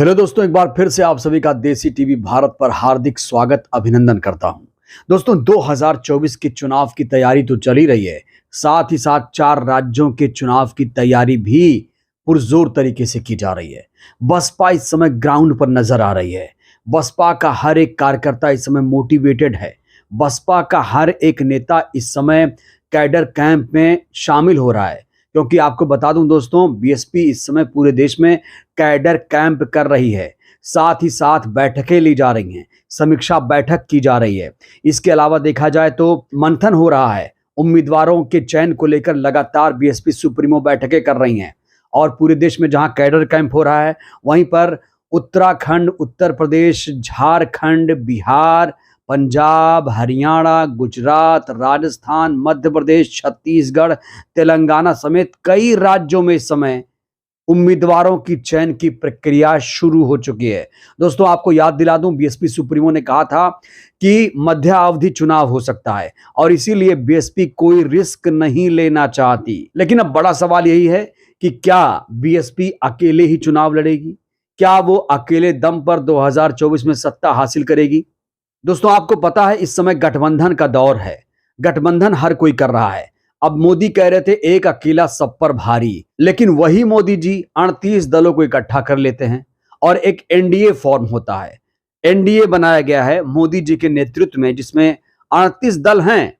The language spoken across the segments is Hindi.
हेलो दोस्तों, एक बार फिर से आप सभी का देसी टीवी भारत पर हार्दिक स्वागत अभिनंदन करता हूं। दोस्तों, 2024 के चुनाव की तैयारी तो चल ही रही है, साथ ही साथ 4 राज्यों के चुनाव की तैयारी भी पुरजोर तरीके से की जा रही है। बसपा इस समय ग्राउंड पर नजर आ रही है। बसपा का हर एक कार्यकर्ता इस समय मोटिवेटेड है। बसपा का हर एक नेता इस समय कैडर कैंप में शामिल हो रहा है, क्योंकि आपको बता दूं दोस्तों, बीएसपी इस समय पूरे देश में कैडर कैंप कर रही है। साथ ही साथ बैठकें ली जा रही हैं, समीक्षा बैठक की जा रही है। इसके अलावा देखा जाए तो मंथन हो रहा है। उम्मीदवारों के चयन को लेकर लगातार बीएसपी सुप्रीमो बैठकें कर रही हैं। और पूरे देश में जहां कैडर कैंप हो रहा है, वहीं पर उत्तराखंड, उत्तर प्रदेश, झारखंड, बिहार, पंजाब, हरियाणा, गुजरात, राजस्थान, मध्य प्रदेश, छत्तीसगढ़, तेलंगाना समेत कई राज्यों में इस समय उम्मीदवारों की चयन की प्रक्रिया शुरू हो चुकी है। दोस्तों, आपको याद दिला दूं, बीएसपी सुप्रीमो ने कहा था कि मध्यावधि चुनाव हो सकता है और इसीलिए बीएसपी कोई रिस्क नहीं लेना चाहती। लेकिन अब बड़ा सवाल यही है कि क्या बीएसपी अकेले ही चुनाव लड़ेगी? क्या वो अकेले दम पर 2024 में सत्ता हासिल करेगी? दोस्तों, आपको पता है इस समय गठबंधन का दौर है। गठबंधन हर कोई कर रहा है। अब मोदी कह रहे थे एक अकेला सब पर भारी, लेकिन वही मोदी जी 38 दलों को इकट्ठा कर लेते हैं और एक एनडीए फॉर्म होता है। एनडीए बनाया गया है मोदी जी के नेतृत्व में, जिसमें 38 दल हैं।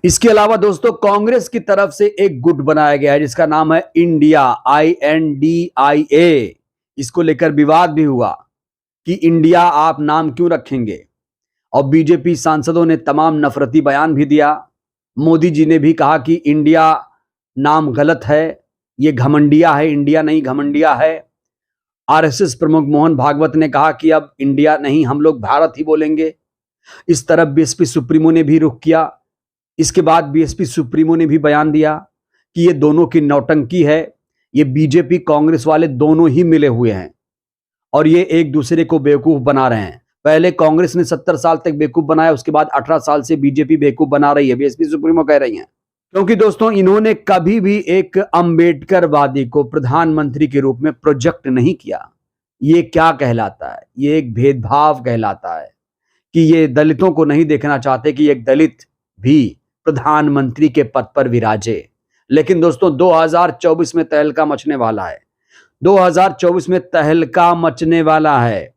इसके अलावा दोस्तों, कांग्रेस की तरफ से एक गुट बनाया गया है जिसका नाम है इंडिया, INDIA। इसको लेकर विवाद भी हुआ कि इंडिया आप नाम क्यों रखेंगे, और बीजेपी सांसदों ने तमाम नफरती बयान भी दिया। मोदी जी ने भी कहा कि इंडिया नाम गलत है, ये घमंडिया है, इंडिया नहीं घमंडिया है। आरएसएस प्रमुख मोहन भागवत ने कहा कि अब इंडिया नहीं, हम लोग भारत ही बोलेंगे। इस तरफ बीएसपी सुप्रीमो ने भी रुख किया। इसके बाद बीएसपी सुप्रीमो ने भी बयान दिया कि ये दोनों की नौटंकी है, ये बीजेपी कांग्रेस वाले दोनों ही मिले हुए हैं और ये एक दूसरे को बेवकूफ बना रहे हैं। पहले कांग्रेस ने 70 साल तक बेवकूफ बनाया, उसके बाद 18 साल से बीजेपी बेवकूफ बना रही है, बीएसपी सुप्रीमो कह रही हैं। क्योंकि दोस्तों, इन्होंने कभी भी एक अंबेडकरवादी को प्रधानमंत्री के रूप में प्रोजेक्ट नहीं किया। ये क्या कहलाता है? ये एक भेदभाव कहलाता है कि ये दलितों को नहीं देखना चाहते कि एक दलित भी प्रधानमंत्री के पद पर विराजे। लेकिन दोस्तों, 2024 में तहलका मचने वाला है। 2024 में तहलका मचने वाला है,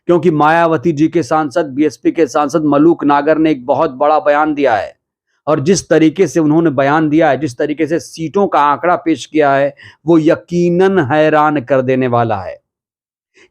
क्योंकि मायावती जी के सांसद, बीएसपी के सांसद मलूक नागर ने एक बहुत बड़ा बयान दिया है। और जिस तरीके से उन्होंने बयान दिया है, जिस तरीके से सीटों का आंकड़ा पेश किया है, वो यकीनन हैरान कर देने वाला है।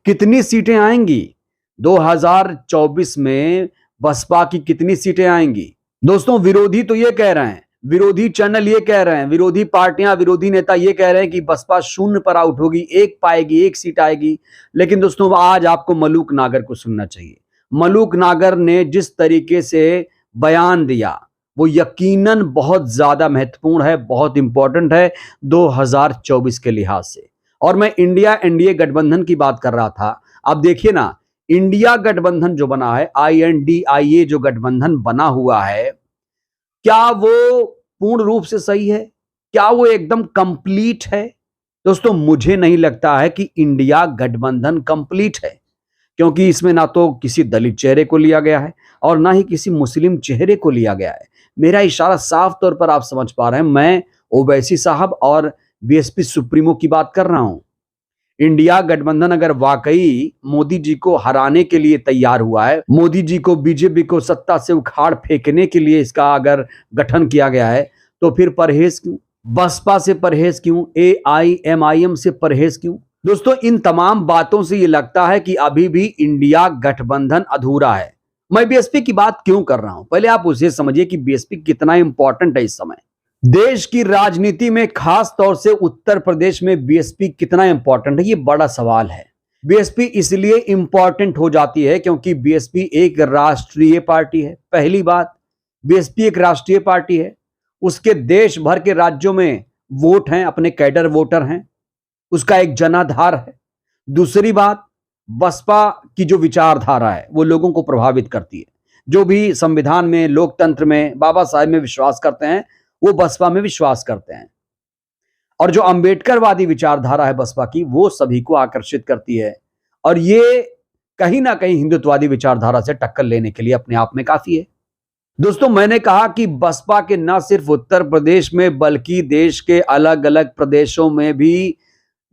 कितनी सीटें आएंगी 2024 में? बसपा की कितनी सीटें आएंगी? दोस्तों, विरोधी तो ये कह रहे हैं, विरोधी चैनल ये कह रहे हैं, विरोधी पार्टियां, विरोधी नेता ये कह रहे हैं कि बसपा 0 पर आउट होगी, 1 पाएगी, 1 सीट आएगी। लेकिन दोस्तों, आज आपको मलूक नागर को सुनना चाहिए। मलूक नागर ने जिस तरीके से बयान दिया, वो यकीनन बहुत ज्यादा महत्वपूर्ण है, बहुत इंपॉर्टेंट है 2024 के लिहाज से। और मैं इंडिया एनडीए गठबंधन की बात कर रहा था। अब देखिए ना, इंडिया गठबंधन जो बना है, INDIA जो गठबंधन बना हुआ है, क्या वो पूर्ण रूप से सही है? क्या वो एकदम कंप्लीट है? दोस्तों, मुझे नहीं लगता है कि इंडिया गठबंधन कंप्लीट है, क्योंकि इसमें ना तो किसी दलित चेहरे को लिया गया है और ना ही किसी मुस्लिम चेहरे को लिया गया है। मेरा इशारा साफ तौर पर आप समझ पा रहे हैं। मैं ओवैसी साहब और बीएसपी सुप्रीमो की बात कर रहा हूं। इंडिया गठबंधन अगर वाकई मोदी जी को हराने के लिए तैयार हुआ है, मोदी जी को, बीजेपी को सत्ता से उखाड़ फेंकने के लिए इसका अगर गठन किया गया है, तो फिर परहेज क्यों? बसपा से परहेज क्यों? AIMIM से परहेज क्यों? दोस्तों, इन तमाम बातों से ये लगता है कि अभी भी इंडिया गठबंधन अधूरा है। मैं बीएसपी की बात क्यों कर रहा हूं? पहले आप उसे समझिए कि बीएसपी कितना इंपॉर्टेंट है इस समय देश की राजनीति में, खास तौर से उत्तर प्रदेश में बीएसपी कितना इंपॉर्टेंट है, ये बड़ा सवाल है। बीएसपी इसलिए इंपॉर्टेंट हो जाती है क्योंकि बीएसपी एक राष्ट्रीय पार्टी है। पहली बात, बीएसपी एक राष्ट्रीय पार्टी है, उसके देश भर के राज्यों में वोट हैं, अपने कैडर वोटर हैं, उसका एक जनाधार है। दूसरी बात, बसपा की जो विचारधारा है वो लोगों को प्रभावित करती है। जो भी संविधान में, लोकतंत्र में, बाबा साहेब में विश्वास करते हैं, वो बसपा में विश्वास करते हैं। और जो अंबेडकरवादी विचारधारा है बसपा की, वो सभी को आकर्षित करती है। और ये कहीं ना कहीं हिंदुत्ववादी विचारधारा से टक्कर लेने के लिए अपने आप में काफी है। दोस्तों, मैंने कहा कि बसपा के न सिर्फ उत्तर प्रदेश में बल्कि देश के अलग अलग प्रदेशों में भी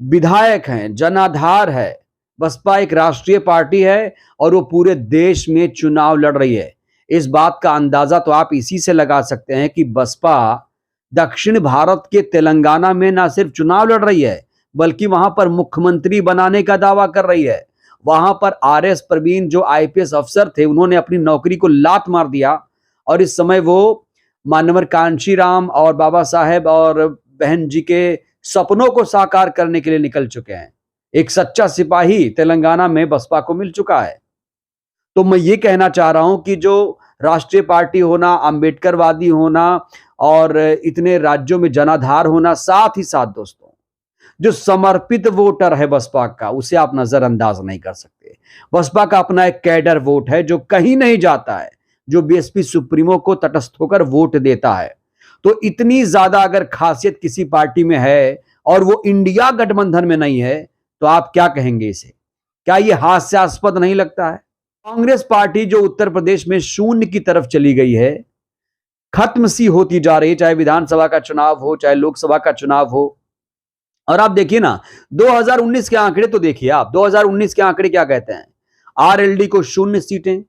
विधायक हैं, जनाधार है। बसपा एक राष्ट्रीय पार्टी है और वो पूरे देश में चुनाव लड़ रही है। इस बात का अंदाजा तो आप इसी से लगा सकते हैं कि बसपा दक्षिण भारत के तेलंगाना में ना सिर्फ चुनाव लड़ रही है बल्कि वहां पर मुख्यमंत्री बनाने का दावा कर रही है। वहां पर आरएस प्रवीण जो आईपीएस अफसर थे, उन्होंने अपनी नौकरी को लात मार दिया और इस समय वो मानवर कांशीराम और बाबा साहेब और बहन जी के सपनों को साकार करने के लिए निकल चुके हैं। एक सच्चा सिपाही तेलंगाना में बसपा को मिल चुका है। तो मैं ये कहना चाह रहा हूं कि जो राष्ट्रीय पार्टी होना, अंबेडकरवादी होना और इतने राज्यों में जनाधार होना, साथ ही साथ दोस्तों जो समर्पित वोटर है बसपा का, उसे आप नजरअंदाज नहीं कर सकते। बसपा का अपना एक कैडर वोट है जो कहीं नहीं जाता है, जो बीएसपी सुप्रीमो को तटस्थ होकर वोट देता है। तो इतनी ज्यादा अगर खासियत किसी पार्टी में है और वो इंडिया गठबंधन में नहीं है तो आप क्या कहेंगे इसे? क्या ये हास्यास्पद नहीं लगता है? कांग्रेस पार्टी जो उत्तर प्रदेश में शून्य की तरफ चली गई है, खत्म सी होती जा रही है, चाहे विधानसभा का चुनाव हो चाहे लोकसभा का चुनाव हो। और आप देखिए ना, 2019 के आंकड़े तो देखिए आप, 2019 के आंकड़े क्या कहते हैं? आरएलडी को 0 सीटें,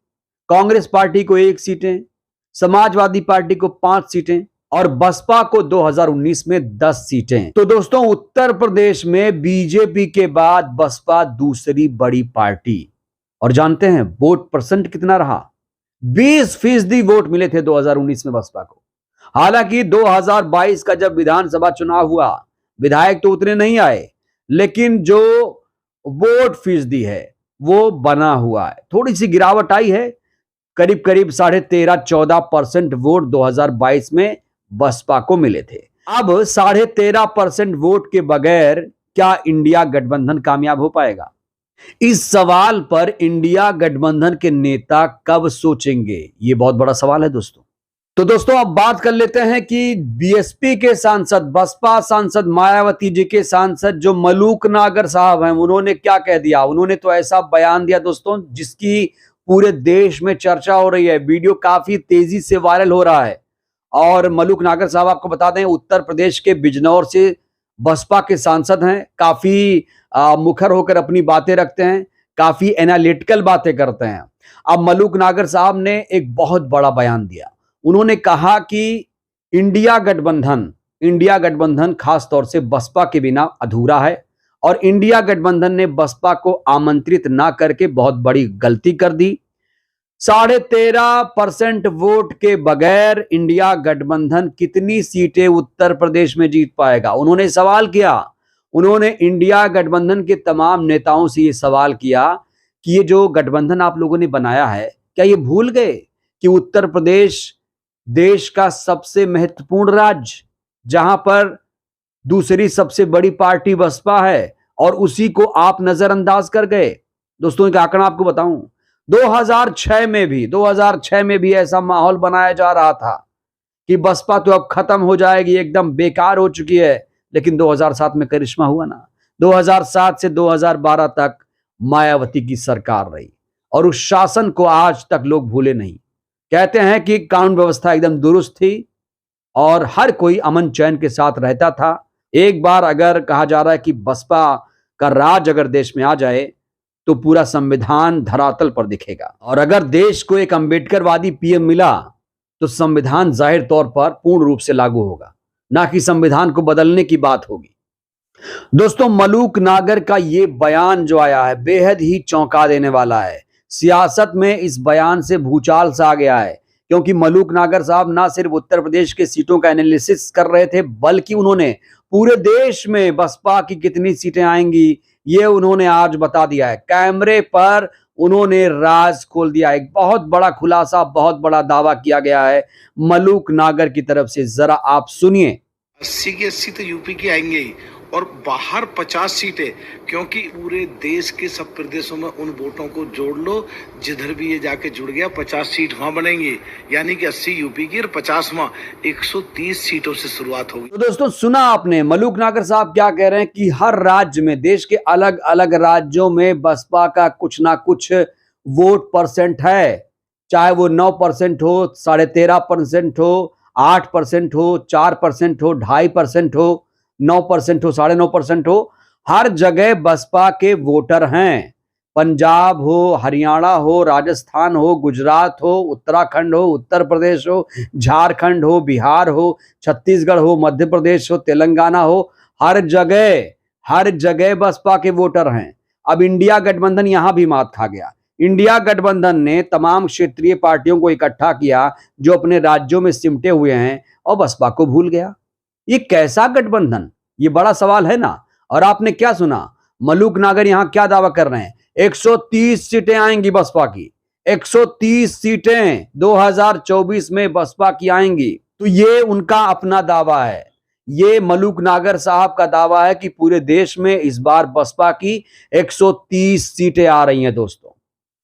कांग्रेस पार्टी को 1 सीटें, समाजवादी पार्टी को 5 सीटें और बसपा को 2019 में 10 सीटें। तो दोस्तों, उत्तर प्रदेश में बीजेपी के बाद बसपा दूसरी बड़ी पार्टी। और जानते हैं वोट परसेंट कितना रहा? 20% वोट मिले थे 2019 में बसपा को। हालांकि 2022 का जब विधानसभा चुनाव हुआ, विधायक तो उतने नहीं आए, लेकिन जो वोट फीसदी है वो बना हुआ है। थोड़ी सी गिरावट आई है, करीब करीब 13.5-14% वोट 2022 में बसपा को मिले थे। अब 13.5% वोट के बगैर क्या इंडिया गठबंधन कामयाब हो पाएगा? इस सवाल पर इंडिया गठबंधन के नेता कब सोचेंगे? ये बहुत बड़ा सवाल है दोस्तों। तो दोस्तों, अब बात कर लेते हैं कि बीएसपी के सांसद, बसपा सांसद मायावती जी के सांसद जो मलूक नागर साहब हैं, उन्होंने क्या कह दिया? उन्होंने तो ऐसा बयान दिया दोस्तों जिसकी पूरे देश में चर्चा हो रही है। वीडियो काफी तेजी से वायरल हो रहा है। और मलूक नागर साहब, आपको बता दें, उत्तर प्रदेश के बिजनौर से बसपा के सांसद हैं। काफी मुखर होकर अपनी बातें रखते हैं, काफी एनालिटिकल बातें करते हैं। अब मलूक नागर साहब ने एक बहुत बड़ा बयान दिया। उन्होंने कहा कि इंडिया गठबंधन खास तौर से बसपा के बिना अधूरा है और इंडिया गठबंधन ने बसपा को आमंत्रित ना करके बहुत बड़ी गलती कर दी। 13.5% वोट के बगैर इंडिया गठबंधन कितनी सीटें उत्तर प्रदेश में जीत पाएगा? उन्होंने सवाल किया। उन्होंने इंडिया गठबंधन के तमाम नेताओं से ये सवाल किया कि ये जो गठबंधन आप लोगों ने बनाया है, क्या ये भूल गए कि उत्तर प्रदेश देश का सबसे महत्वपूर्ण राज्य, जहां पर दूसरी सबसे बड़ी पार्टी बसपा है, और उसी को आप नजरअंदाज कर गए? दोस्तों, एक आंकड़ा आपको बताऊं, 2006 में भी ऐसा माहौल बनाया जा रहा था कि बसपा तो अब खत्म हो जाएगी, एकदम बेकार हो चुकी है। लेकिन 2007 में करिश्मा हुआ ना। 2007 से 2012 तक मायावती की सरकार रही और उस शासन को आज तक लोग भूले नहीं। कहते हैं कि कानून व्यवस्था एकदम दुरुस्त थी और हर कोई अमन चैन के साथ रहता था। एक बार अगर कहा जा रहा है कि बसपा का राज अगर देश में आ जाए तो पूरा संविधान धरातल पर दिखेगा। और अगर देश को एक अंबेडकरवादी पीएम मिला तो संविधान जाहिर तौर पर पूर्ण रूप से लागू होगा, ना कि संविधान को बदलने की बात होगी। दोस्तों, मलूक नागर का ये बयान जो आया है बेहद ही चौंका देने वाला है। सियासत में इस बयान से भूचाल सा आ गया है, क्योंकि मलूक नागर साहब ना सिर्फ उत्तर प्रदेश के सीटों का एनालिसिस कर रहे थे, बल्कि उन्होंने पूरे देश में बसपा की कितनी सीटें आएंगी ये उन्होंने आज बता दिया है। कैमरे पर उन्होंने राज खोल दिया। एक बहुत बड़ा खुलासा, बहुत बड़ा दावा किया गया है मलूक नागर की तरफ से। जरा आप सुनिए। 80 की 80 तो यूपी की आएंगे ही, और बाहर 50 सीटें, क्योंकि पूरे देश के सब प्रदेशों में उन वोटों को जोड़ लो जिधर भी ये जाके जुड़ गया, 50 सीट वहां बनेंगी, यानी कि 80 यूपी की और 50 वहां, 130 सीटों से शुरुआत होगी। तो दोस्तों सुना आपने मलूक नागर साहब क्या कह रहे हैं कि हर राज्य में, देश के अलग अलग राज्यों में बसपा का कुछ ना कुछ वोट परसेंट है, चाहे वो 9% हो, 13.5% हो, 8% हो, 4% हो, 2.5% हो, 9% हो, 9.5% हो, हर जगह बसपा के वोटर हैं। पंजाब हो, हरियाणा हो, राजस्थान हो, गुजरात हो, उत्तराखंड हो, उत्तर प्रदेश हो, झारखंड हो, बिहार हो, छत्तीसगढ़ हो, मध्य प्रदेश हो, तेलंगाना हो, हर जगह बसपा के वोटर हैं। अब इंडिया गठबंधन यहां भी मात खा गया। इंडिया गठबंधन ने तमाम क्षेत्रीय पार्टियों को इकट्ठा किया जो अपने राज्यों में सिमटे हुए हैं और बसपा को भूल गया। ये कैसा गठबंधन, ये बड़ा सवाल है ना। और आपने क्या सुना, मलूक नागर यहां क्या दावा कर रहे हैं, 130 सीटें आएंगी बसपा की, 130 सीटें 2024 में बसपा की आएंगी। तो ये उनका अपना दावा है, ये मलूक नागर साहब का दावा है कि पूरे देश में इस बार बसपा की 130 सीटें आ रही हैं दोस्तों।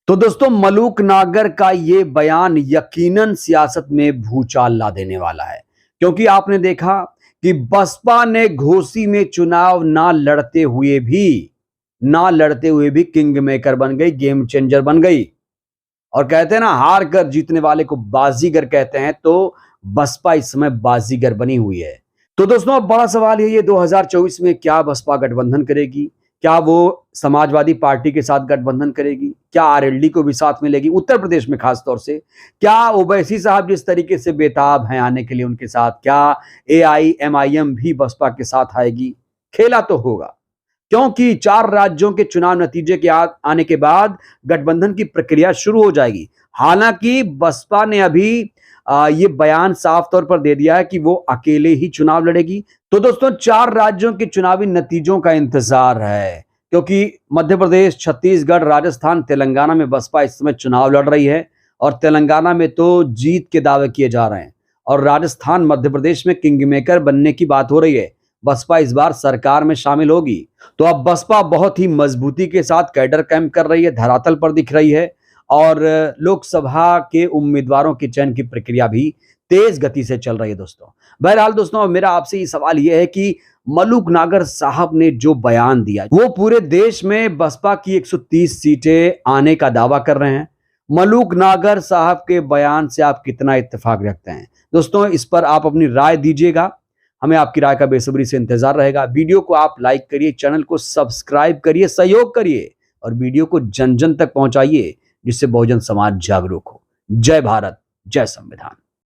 तो दोस्तों मलूक नागर का ये बयान यकीनन सियासत में भूचाल ला देने वाला है, क्योंकि आपने देखा कि बसपा ने घोसी में चुनाव ना लड़ते हुए भी किंग मेकर बन गई, गेम चेंजर बन गई। और कहते हैं ना, हार कर जीतने वाले को बाजीगर कहते हैं, तो बसपा इस समय बाजीगर बनी हुई है। तो दोस्तों अब बड़ा सवाल ये 2024 में क्या बसपा गठबंधन करेगी, क्या वो समाजवादी पार्टी के साथ गठबंधन करेगी, क्या आरएलडी को भी साथ में लेगी, उत्तर प्रदेश में खासतौर से क्या ओवैसी साहब जिस तरीके से बेताब हैं आने के लिए उनके साथ, क्या एआईएमआईएम भी बसपा के साथ आएगी। खेला तो होगा, क्योंकि 4 राज्यों के चुनाव नतीजे के आने के बाद गठबंधन की प्रक्रिया शुरू हो जाएगी। हालांकि बसपा ने अभी ये बयान साफ तौर पर दे दिया है कि वो अकेले ही चुनाव लड़ेगी। तो दोस्तों 4 राज्यों के चुनावी नतीजों का इंतजार है, क्योंकि मध्य प्रदेश, छत्तीसगढ़, राजस्थान, तेलंगाना में बसपा इस समय चुनाव लड़ रही है और तेलंगाना में तो जीत के दावे किए जा रहे हैं और राजस्थान, मध्य प्रदेश में किंग मेकर बनने की बात हो रही है। बसपा इस बार सरकार में शामिल होगी। तो अब बसपा बहुत ही मजबूती के साथ कैडर कैंप कर रही है, धरातल पर दिख रही है और लोकसभा के उम्मीदवारों के चयन की प्रक्रिया भी तेज गति से चल रही है दोस्तों। बहरहाल दोस्तों मेरा आपसे ये सवाल यह है कि मलूक नागर साहब ने जो बयान दिया, वो पूरे देश में बसपा की 130 सीटें आने का दावा कर रहे हैं। मलूक नागर साहब के बयान से आप कितना इत्तेफाक रखते हैं दोस्तों, इस पर आप अपनी राय दीजिएगा। हमें आपकी राय का बेसब्री से इंतजार रहेगा। वीडियो को आप लाइक करिए, चैनल को सब्सक्राइब करिए, सहयोग करिए और वीडियो को जन जन तक पहुंचाइए, जिससे बहुजन समाज जागरूक हो। जय भारत, जय संविधान।